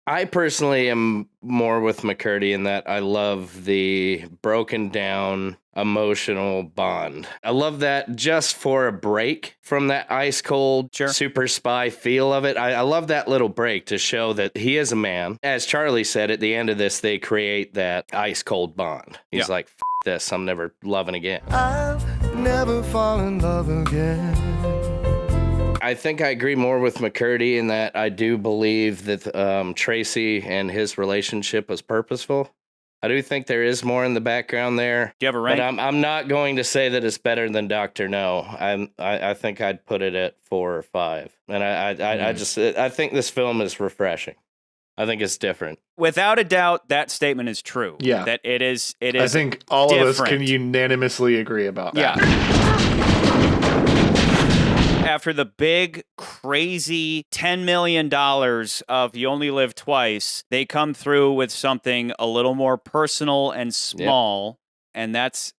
I personally am more with McCurdy in that I love the broken down emotional bond. I love that just for a break from that ice cold super spy feel of it. I love that little break to show that he is a man. As Charlie said, at the end of this, they create that ice cold bond. He's like, F this, I'm never loving again. I'll never fall in love again. I think I agree more with McCurdy in that I do believe that Tracy and his relationship was purposeful. I do think there is more in the background there. Do you have a rank? But I'm not going to say that it's better than Dr. No. I think I'd put it at 4 or 5. And I think this film is refreshing. I think it's different. Without a doubt, that statement is true. Yeah. That it is I think all different. of us can unanimously agree about that. Yeah. After the big, crazy $10 million of You Only Live Twice, they come through with something a little more personal and small, and that's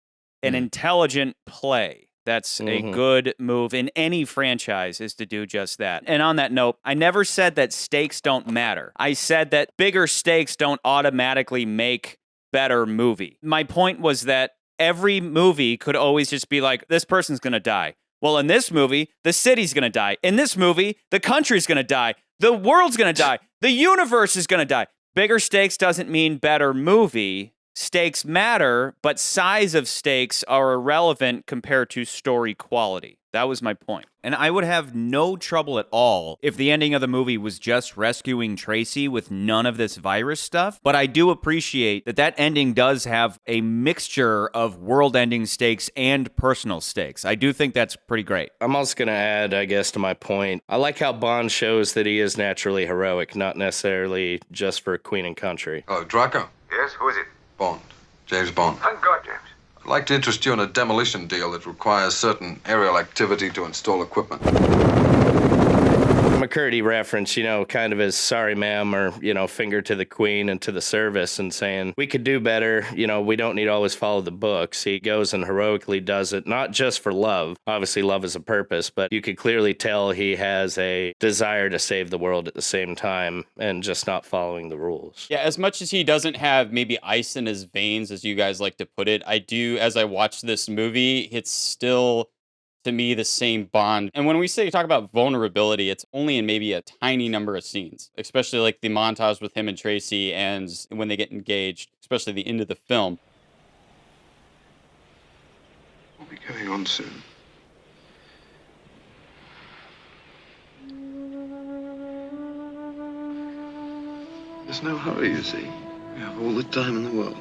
an intelligent play. That's a good move in any franchise, is to do just that. And on that note, I never said that stakes don't matter. I said that bigger stakes don't automatically make better movie. My point was that every movie could always just be like, this person's going to die. Well, in this movie, the city's going to die. In this movie, the country's going to die. The world's going to die. The universe is going to die. Bigger stakes doesn't mean better movie. Stakes matter, but size of stakes are irrelevant compared to story quality. That was my point. And I would have no trouble at all if the ending of the movie was just rescuing Tracy with none of this virus stuff. But I do appreciate that that ending does have a mixture of world-ending stakes and personal stakes. I do think that's pretty great. I'm also going to add, I guess, to my point, I like how Bond shows that he is naturally heroic, not necessarily just for Queen and Country. Oh, Draco? Yes, who is it? Bond. James Bond. Thank God, James. I'd like to interest you in a demolition deal that requires certain aerial activity to install equipment. McCurdy reference, kind of as sorry, ma'am, or, finger to the Queen and to the service and saying, we could do better. We don't need to always follow the books. He goes and heroically does it, not just for love. Obviously, love is a purpose, but you could clearly tell he has a desire to save the world at the same time and just not following the rules. Yeah, as much as he doesn't have maybe ice in his veins, as you guys like to put it, I do, as I watch this movie, it's still, to me, the same Bond. And when we talk about vulnerability, it's only in maybe a tiny number of scenes, especially like the montage with him and Tracy and when they get engaged, especially the end of the film. We'll be going on soon. There's no hurry, you see. We have all the time in the world.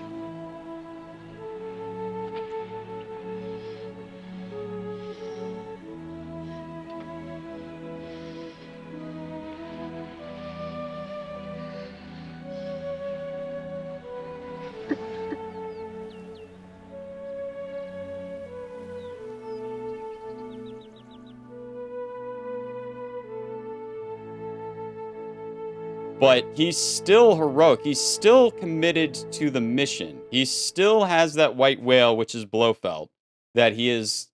But he's still heroic. He's still committed to the mission. He still has that white whale, which is Blofeld, that he is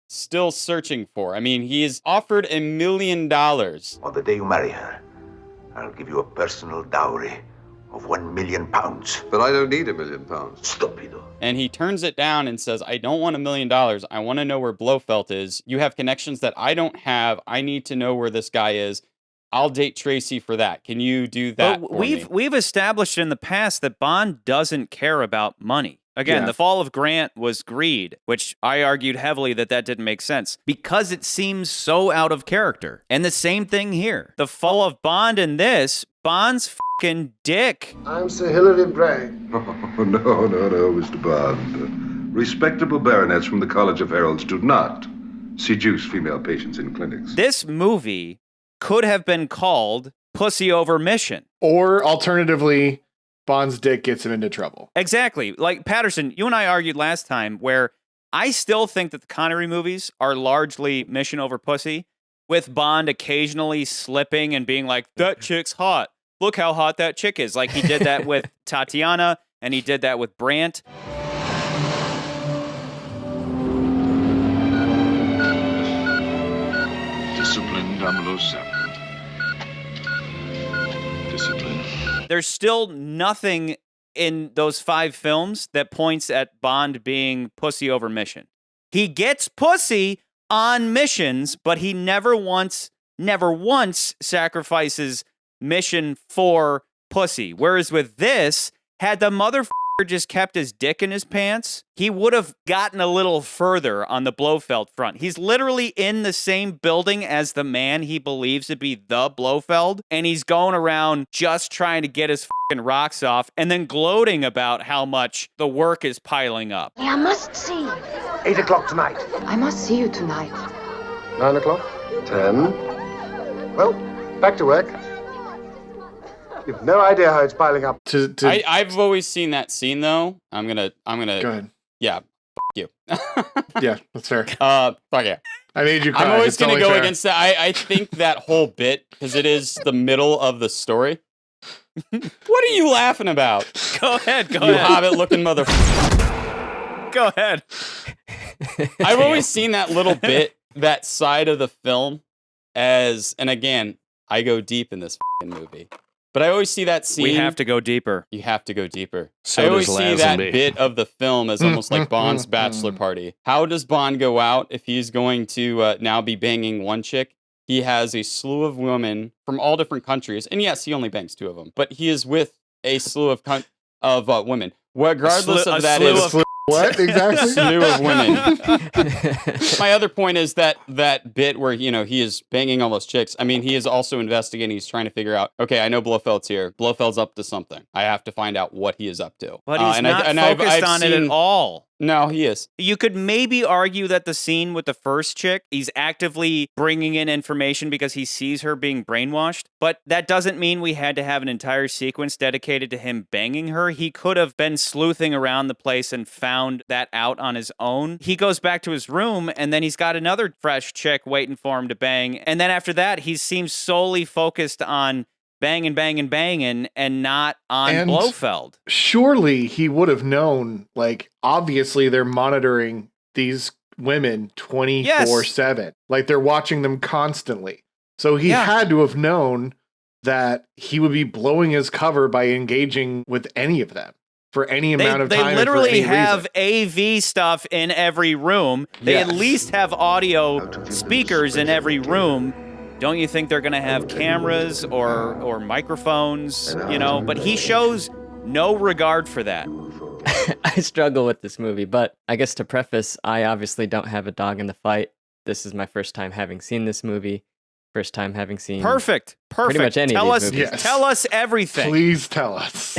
still searching for. I mean, he is offered $1 million. On the day you marry her, I'll give you a personal dowry of £1 million. But I don't need £1 million. Stupido. And he turns it down and says, I don't want $1 million. I want to know where Blofeld is. You have connections that I don't have. I need to know where this guy is. I'll date Tracy for that. Can you do that? But we've established in the past that Bond doesn't care about money. Again, The Fall of Grant was greed, which I argued heavily that didn't make sense. Because it seems so out of character. And the same thing here. The fall of Bond in this, Bond's fucking dick. I'm Sir Hilary Bragg. Oh, no, Mr. Bond. Respectable baronets from the College of Heralds do not seduce female patients in clinics. This movie could have been called Pussy Over Mission. Or alternatively, Bond's dick gets him into trouble. Exactly. Like, Patterson, you and I argued last time where I still think that the Connery movies are largely mission over pussy, with Bond occasionally slipping and being like, that chick's hot. Look how hot that chick is. Like, he did that with Tatiana, and he did that with Brandt. Discipline 007. Discipline. there's still nothing in those 5 films that points at Bond being pussy over mission. He gets pussy on missions, but he never once sacrifices mission for pussy. Whereas with this, had the motherfucker just kept his dick in his pants, he would have gotten a little further on the Blofeld front. He's literally in the same building as the man he believes to be the Blofeld, and he's going around just trying to get his fucking rocks off and then gloating about how much the work is piling up. I must see you. 8 o'clock tonight. I must see you tonight. 9 o'clock? 10. Well, back to work. You've no idea how it's piling up. I've always seen that scene though. I'm gonna. Go ahead. Yeah. You. Yeah, that's fair. Fuck yeah. I made you cry. I'm always It's going to only go fair. against that. I think that whole bit, because it is the middle of the story. What are you laughing about? Go ahead. You hobbit-looking motherfucker. Go ahead. I've always seen that little bit, that side of the film as, and again, I go deep in this movie. But I always see that scene. We have to go deeper. You have to go deeper. So I always does see that Lazenby. bit of the film as almost like Bond's bachelor party. How does Bond go out if he's going to now be banging one chick? He has a slew of women from all different countries. And yes, he only bangs 2 of them. But he is with a slew of women. Regardless of that is... What exactly? Slew of women. My other point is that bit where he is banging all those chicks. I mean, he is also investigating. He's trying to figure out. Okay, I know Blofeld's here. Blofeld's up to something. I have to find out what he is up to. But he's not focused on it at all. No, he is. You could maybe argue that the scene with the first chick, he's actively bringing in information because he sees her being brainwashed. But that doesn't mean we had to have an entire sequence dedicated to him banging her. He could have been sleuthing around the place and found that out on his own. He goes back to his room, and then he's got another fresh chick waiting for him to bang. And then after that, he seems solely focused on banging, and not on Blofeld. Surely he would have known, like, obviously they're monitoring these women 24/7. Like, they're watching them constantly. So he had to have known that he would be blowing his cover by engaging with any of them for any amount of time. They literally and for any have reason. AV stuff in every room. They at least have audio speakers in every room. Don't you think they're going to have cameras or microphones, But he shows no regard for that. I struggle with this movie, but I guess to preface, I obviously don't have a dog in the fight. This is my first time having seen this movie. First time having seen... Perfect. Pretty much any of these movies. Yes. Tell us everything. Please tell us.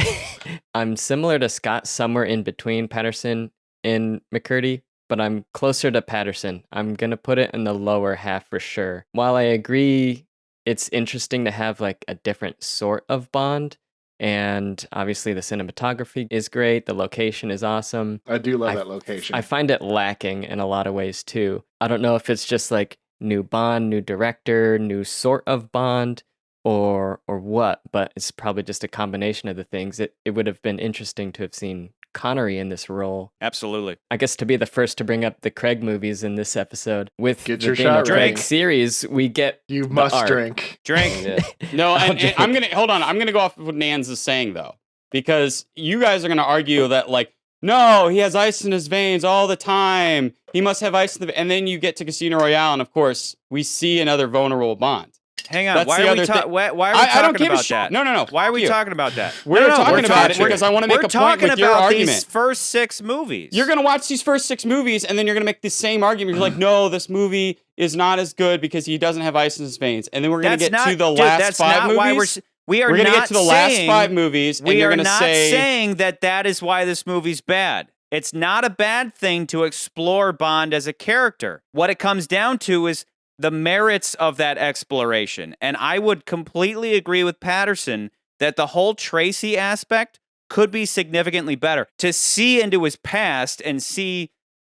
I'm similar to Scott, somewhere in between Patterson and McCurdy, but I'm closer to Patterson. I'm going to put it in the lower half for sure. While I agree it's interesting to have like a different sort of Bond, and obviously the cinematography is great, the location is awesome. I do love that location. I find it lacking in a lot of ways too. I don't know if it's just like new Bond, new director, new sort of Bond, or what, but it's probably just a combination of the things. It would have been interesting to have seen Connery in this role. Absolutely. I guess to be the first to bring up the Craig movies in this episode. With Get the your Daniel shot Craig right. series, we get You the must art. drink. Drink. No, and drink. I'm gonna hold on. I'm gonna go off of what Nans is saying though, because you guys are gonna argue that like, no, he has ice in his veins all the time. He must have ice in the. And then you get to Casino Royale, and of course, we see another vulnerable Bond. Hang on. That's Why the are we other talking? thing. Why are we I don't talking give a about shit. that? No. Why are we You. talking about that? We're No, talking about it because I want to make a point with your about argument. these first 6 movies. You're going to watch these first 6 movies, and then you're going to make the same argument. You're like, no, this movie is not as good because he doesn't have ice in his veins. And then we're going to get to the last 5 movies. We're going to get to the last saying- 5 movies, and you're going to say... saying that is why this movie's bad. It's not a bad thing to explore Bond as a character. What it comes down to is the merits of that exploration. And I would completely agree with Patterson that the whole Tracy aspect could be significantly better. To see into his past and see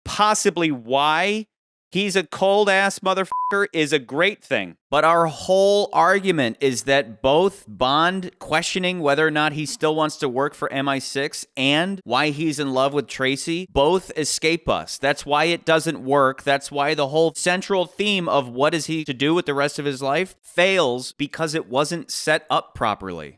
possibly why he's a cold-ass motherfucker is a great thing. But our whole argument is that both Bond questioning whether or not he still wants to work for MI6 and why he's in love with Tracy both escape us. That's why it doesn't work. That's why the whole central theme of what is he to do with the rest of his life fails, because it wasn't set up properly.